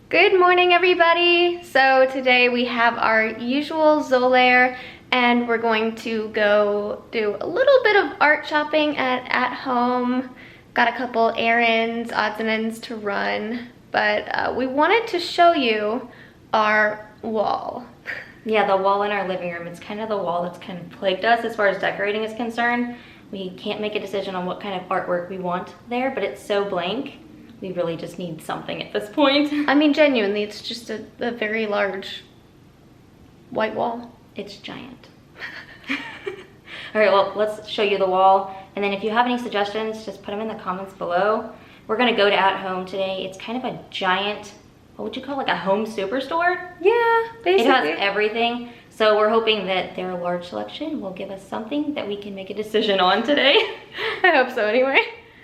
Good morning, everybody. So today we have our usual Zolaire, and we're going to go do a little bit of art shopping at home. Got a couple errands, odds and ends to run, but we wanted to show you our wall. Yeah, the wall in our living room. It's kind of the wall that's kind of plagued us as far as decorating is concerned. We can't make a decision on what kind of artwork we want there, but it's so blank. We really just need something at this point. I mean, genuinely, it's just a very large white wall. It's giant. All right, well, let's show you the wall. And then if you have any suggestions, just put them in the comments below. We're gonna go to At Home today. It's kind of a giant, what would you call it, like a home superstore? Yeah, basically. It has everything. So we're hoping that their large selection will give us something that we can make a decision on today. I hope so anyway.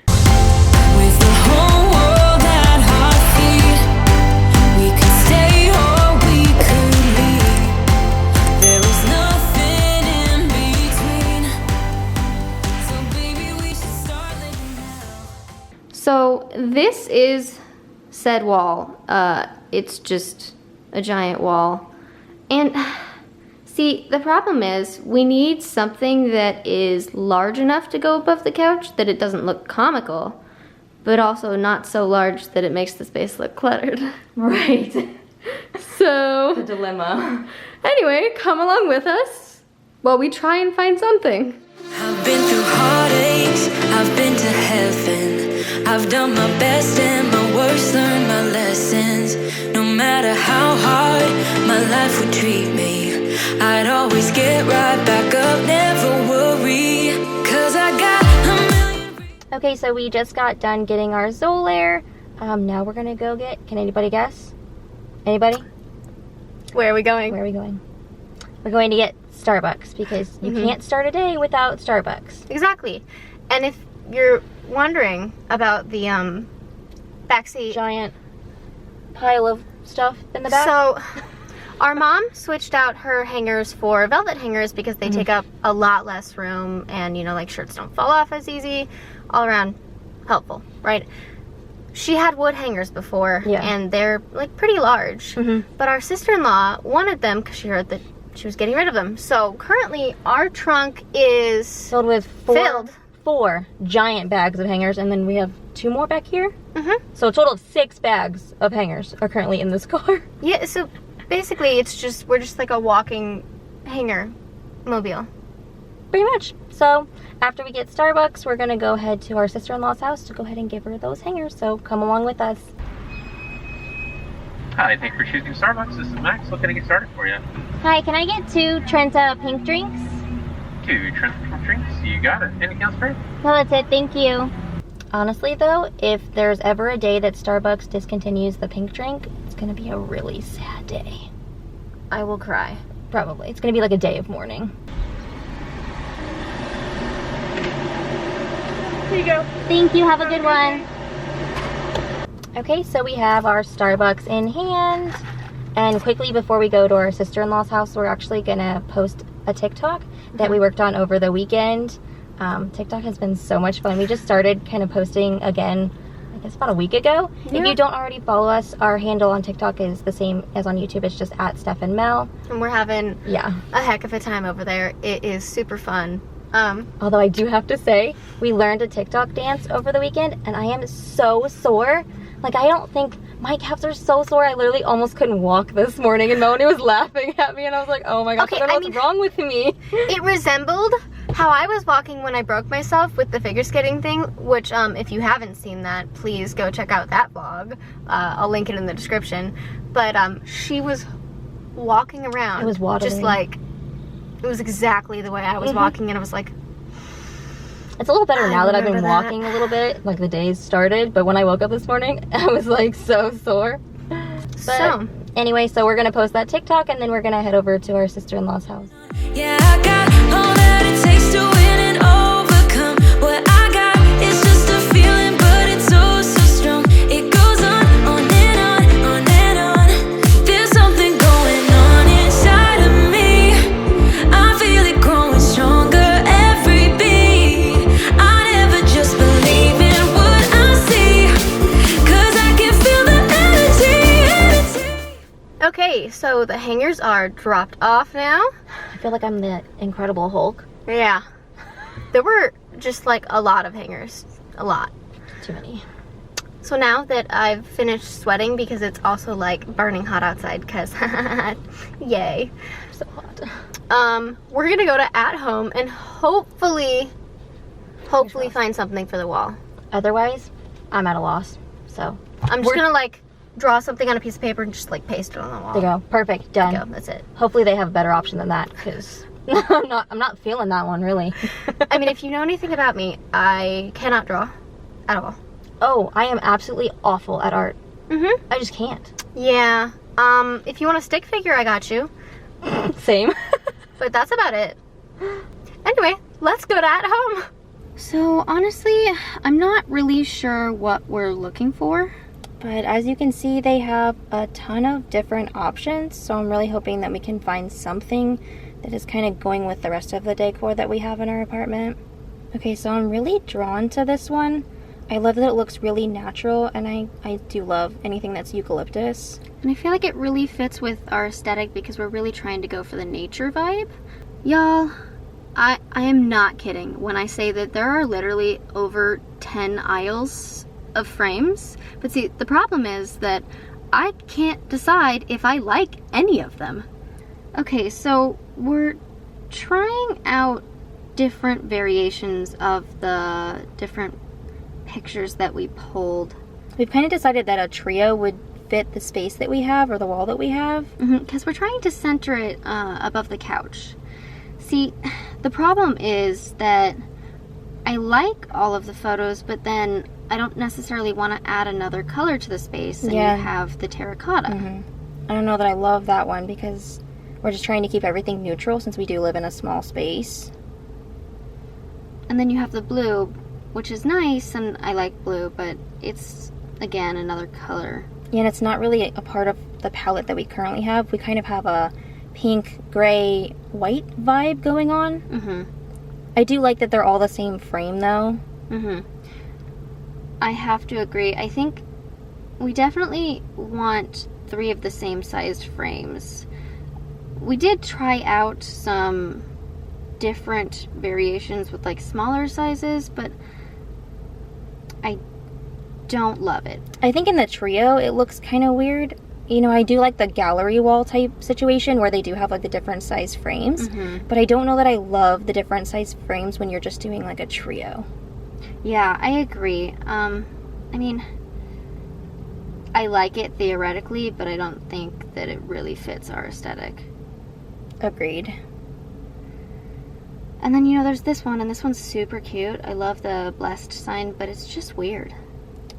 With the whole world at our feet, we could stay or we could leave. There is nothing in between. So baby, we should start living now. So this is said wall. It's just a giant wall. And see, the problem is we need something that is large enough to go above the couch that it doesn't look comical, but also not so large that it makes the space look cluttered. Right. So, The dilemma. anyway, come along with us while we try and find something. I've been through heartaches, I've been to heaven. I've done my best and my worst, learned my lessons. No matter how hard my life would treat me, I'd always get right back up, never worry. 'Cause I got a million. Okay, so we just got done getting our Zolaire. Now we're gonna go get, can anybody guess? Anybody? Where are we going? Where are we going? We're going to get Starbucks because you can't start a day without Starbucks. Exactly. And if you're wondering about the backseat, Giant pile of stuff in the back. so our mom switched out her hangers for velvet hangers because they take up a lot less room, and you know, like, shirts don't fall off as easy. All around helpful, right? She had wood hangers before, Yeah. and they're like pretty large. But our sister-in-law wanted them because she heard that she was getting rid of them. So currently our trunk is Filled with Filled. four giant bags of hangers, and then we have 2 more back here. Mhm. So a total of 6 bags of hangers are currently in this car. Yeah, so basically it's just, we're just like a walking hanger mobile. Pretty much. So after we get Starbucks, we're gonna go ahead to our sister-in-law's house to go ahead and give her those hangers. So come along with us. Hi, thanks for choosing Starbucks. This is Max. What can I get started for you? Hi, can I get 2 Trenta pink drinks? 2 Trenta drinks. You got it. Anything else for you? No, that's it. Thank you. Honestly, though, if there's ever a day that Starbucks discontinues the pink drink, it's gonna be a really sad day. I will cry. Probably. It's gonna be like a day of mourning. Here you go. Thank you. Have a good one. Okay, so we have our Starbucks in hand. And quickly before we go to our sister-in-law's house, we're actually gonna post a TikTok that we worked on over the weekend. TikTok has been so much fun. We just started kind of posting again, I guess about a week ago. Yeah. If you don't already follow us, our handle on TikTok is the same as on YouTube. It's just at Steph and Mel. And we're having Yeah. a heck of a time over there. It is super fun. Although I do have to say, we learned a TikTok dance over the weekend, and I am so sore. Like, I don't think, my calves are so sore, I literally almost couldn't walk this morning, and Melanie was laughing at me, and I was like, oh my gosh, Okay, I don't know I what's mean- wrong with me. It resembled how I was walking when I broke myself with the figure skating thing, which if you haven't seen that, please go check out that vlog. I'll link it in the description. But she was walking around. It was waddling. Just like, it was exactly the way I was walking, and I was like, It's a little better I now that I've been remember that. walking a little bit, like the days started, but when I woke up this morning, I was like so sore. But so. anyway, so we're gonna post that TikTok, and then we're gonna head over to our sister-in-law's house. Yeah, I got all that it takes to win and overcome. What I got is just a feeling, but it's so strong. It goes on and on, on and on. There's something going on inside of me. I feel it growing stronger every beat. I never just believe in what I see, 'cause I can feel the energy. Okay, so the hangers are dropped off now. I feel like I'm the Incredible Hulk. Yeah. There were just like a lot of hangers. A lot. Too many. So now that I've finished sweating, because it's also like burning hot outside, because yay. So hot. We're gonna go to At Home and hopefully find something for the wall. Otherwise, I'm at a loss. So I'm just gonna like draw something on a piece of paper and just like paste it on the wall. there you go. Perfect. Done. There you go. That's it. Hopefully they have a better option than that, because I'm not feeling that one really. I mean, if you know anything about me, I cannot draw at all. Oh, I am absolutely awful at art. Mm-hmm. I just can't. Yeah. If you want a stick figure, I got you. Same. But that's about it. Anyway, let's go to At Home. So honestly, I'm not really sure what we're looking for. But as you can see, they have a ton of different options. So I'm really hoping that we can find something that is kind of going with the rest of the decor that we have in our apartment. Okay, so I'm really drawn to this one. I love that it looks really natural, and I do love anything that's eucalyptus. And I feel like it really fits with our aesthetic because we're really trying to go for the nature vibe. Y'all, I am not kidding when I say that there are literally over 10 aisles of frames. But see, the problem is that I can't decide if I like any of them. Okay, so we're trying out different variations of the different pictures that we pulled. We've kind of decided that a trio would fit the space that we have, or the wall that we have, because we're trying to center it above the couch. See, the problem is that I like all of the photos, but then I don't necessarily want to add another color to the space, and Yeah. you have the terracotta. I don't know that I love that one because we're just trying to keep everything neutral since we do live in a small space. And then you have the blue, which is nice, and I like blue, but it's, again, another color. Yeah, and it's not really a part of the palette that we currently have. We kind of have a pink, gray, white vibe going on. I do like that they're all the same frame, though. I have to agree. I think we definitely want 3 of the same sized frames. We did try out some different variations with like smaller sizes, but I don't love it. I think in the trio, it looks kind of weird. You know, I do like the gallery wall type situation where they do have like the different size frames, but I don't know that I love the different size frames when you're just doing like a trio. Yeah, I agree. I mean, I like it theoretically, but I don't think that it really fits our aesthetic. Agreed. And then, you know, there's this one, and this one's super cute. I love the blessed sign, but it's just weird.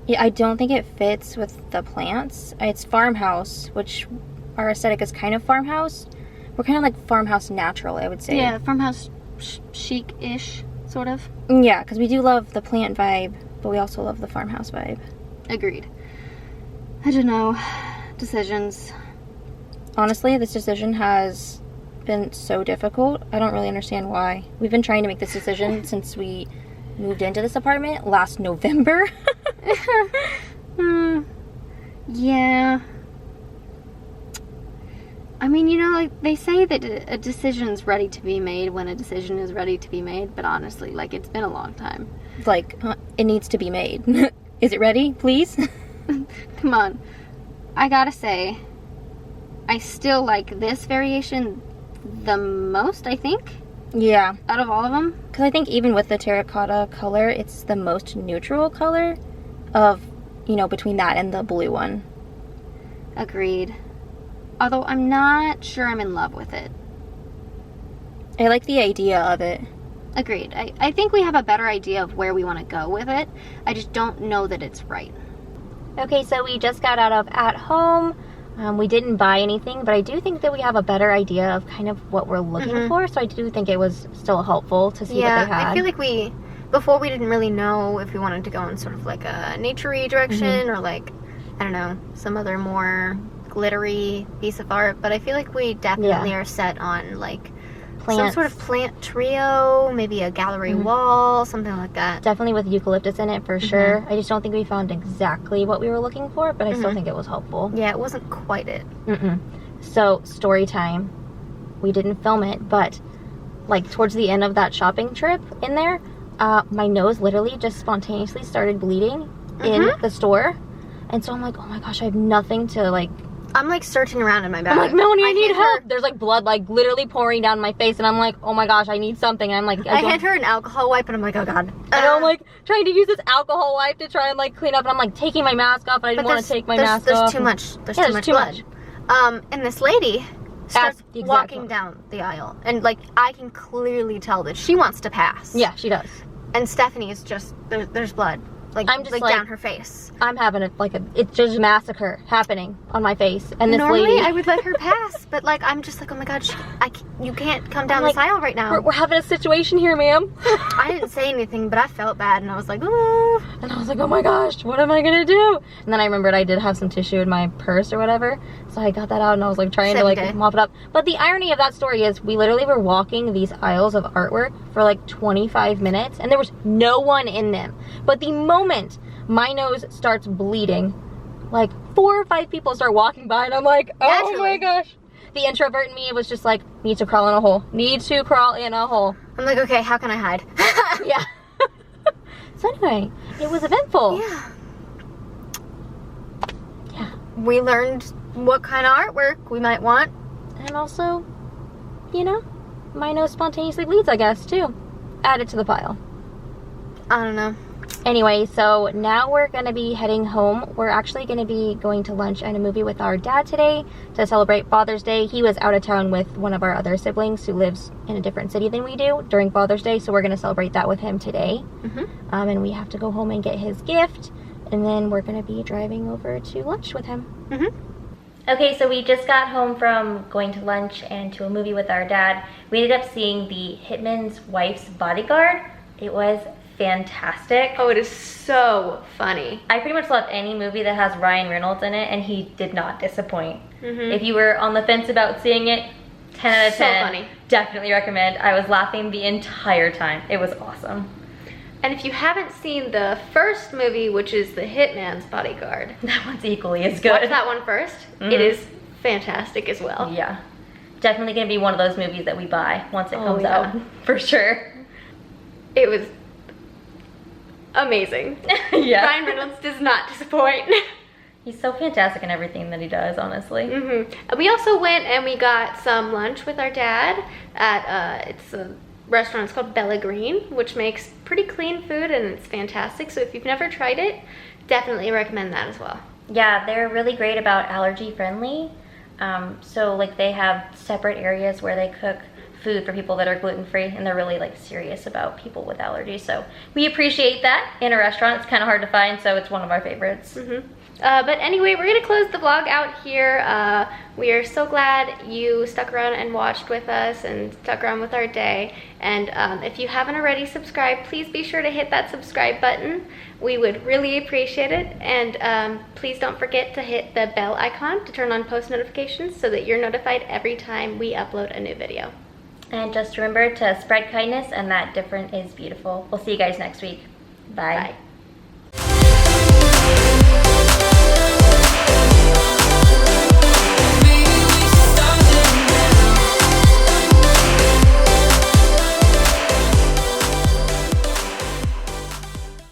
Yeah, I don't think it fits with the plants. It's farmhouse, which our aesthetic is kind of farmhouse. We're kind of like farmhouse natural, I would say. Yeah, farmhouse chic-ish, sort of. Yeah, because we do love the plant vibe, but we also love the farmhouse vibe. Agreed. I don't know. Decisions. Honestly, this decision has been so difficult. I don't really understand why. We've been trying to make this decision since we moved into this apartment last November. Yeah. I mean, you know, like they say that a decision's ready to be made when a decision is ready to be made, but honestly, like it's been a long time. Like, it needs to be made. Is it ready, please? Come on. I gotta say, I still like this variation the most, I think, Yeah, out of all of them. because I think even with the terracotta color, it's the most neutral color of, you know, between that and the blue one. Agreed. Although I'm not sure I'm in love with it. I like the idea of it. Agreed. I think we have a better idea of where we want to go with it. I just don't know that it's right. Okay, so we just got out of At Home. We didn't buy anything, but I do think that we have a better idea of kind of what we're looking for. So I do think it was still helpful to see what they had. I feel like before we didn't really know if we wanted to go in sort of like a nature-y direction or like, I don't know, some other more glittery piece of art. But I feel like we definitely are set on like some Plants. sort of plant trio, maybe a gallery wall, something like that. Definitely with eucalyptus in it for sure. I just don't think we found exactly what we were looking for, but I still think it was helpful. Yeah, it wasn't quite it. So, story time. We didn't film it, but like towards the end of that shopping trip in there, my nose literally just spontaneously started bleeding in the store. And so I'm like, oh my gosh, I have nothing to like. I'm like searching around in my bag. I'm like, Melanie, I need hand help. her- There's like blood like literally pouring down my face, and I'm like, oh my gosh, I need something. And I'm like, I hand her an alcohol wipe, and I'm like, oh god. and I'm like trying to use this alcohol wipe to try and like clean up, and I'm like taking my mask off, and I didn't want to take my mask there's off. too much. There's Yeah, too there's much too blood. And this lady starts the exact walking one. down the aisle, and like I can clearly tell that she wants to pass. Yeah, she does. And Stephanie is just there's blood, like I'm just like- down her face. I'm having it's just a massacre happening on my face, and this Normally lady. I would let her pass, but like I'm just like, oh my god, you can't come down like, this aisle right now. We're having a situation here, ma'am. I didn't say anything, but I felt bad, and I was like, ooh. And I was like, oh my gosh, what am I gonna do? And then I remembered I did have some tissue in my purse or whatever, so I got that out and I was like trying to like Same day. mop it up. But the irony of that story is we literally were walking these aisles of artwork for like 25 minutes and there was no one in them. But the moment my nose starts bleeding, like 4 or 5 people start walking by and I'm like, oh Naturally. my gosh. The introvert in me was just like, need to crawl in a hole. Need to crawl in a hole. I'm like, okay, how can I hide? Yeah. So anyway, it was eventful. Yeah. Yeah. We learned what kind of artwork we might want. And also, you know, my nose spontaneously bleeds, I guess, too. Add it to the pile. I don't know. Anyway, so now we're going to be heading home. We're actually going to be going to lunch and a movie with our dad today to celebrate Father's Day. He was out of town with one of our other siblings who lives in a different city than we do during Father's Day, so we're going to celebrate that with him today. And we have to go home and get his gift, and then we're going to be driving over to lunch with him. Okay, so we just got home from going to lunch and to a movie with our dad. We ended up seeing The Hitman's Wife's Bodyguard. It was fantastic. Oh, it is so funny. I pretty much love any movie that has Ryan Reynolds in it, and he did not disappoint. If you were on the fence about seeing it, 10 out of So 10. funny. Definitely recommend. I was laughing the entire time. It was awesome. And if you haven't seen the first movie, which is The Hitman's Bodyguard, That one's equally as good. watch that one first. It is fantastic as well. Yeah. Definitely gonna be one of those movies that we buy once it Oh, comes yeah. out. For sure. It was amazing. Yeah. Ryan Reynolds does not disappoint. He's so fantastic in everything that he does, honestly. We also went and we got some lunch with our dad at it's a restaurant. It's called Bella Green, which makes pretty clean food and it's fantastic. So if you've never tried it, definitely recommend that as well. Yeah, they're really great about allergy friendly. So like they have separate areas where they cook food for people that are gluten-free, and they're really like serious about people with allergies. So we appreciate that in a restaurant. It's kind of hard to find, so it's one of our favorites. But anyway, we're gonna close the vlog out here. We are so glad you stuck around and watched with us and stuck around with our day. And if you haven't already subscribed, please be sure to hit that subscribe button. We would really appreciate it. And please don't forget to hit the bell icon to turn on post notifications so that you're notified every time we upload a new video. And just remember to spread kindness, and that different is beautiful. We'll see you guys next week. Bye. Bye.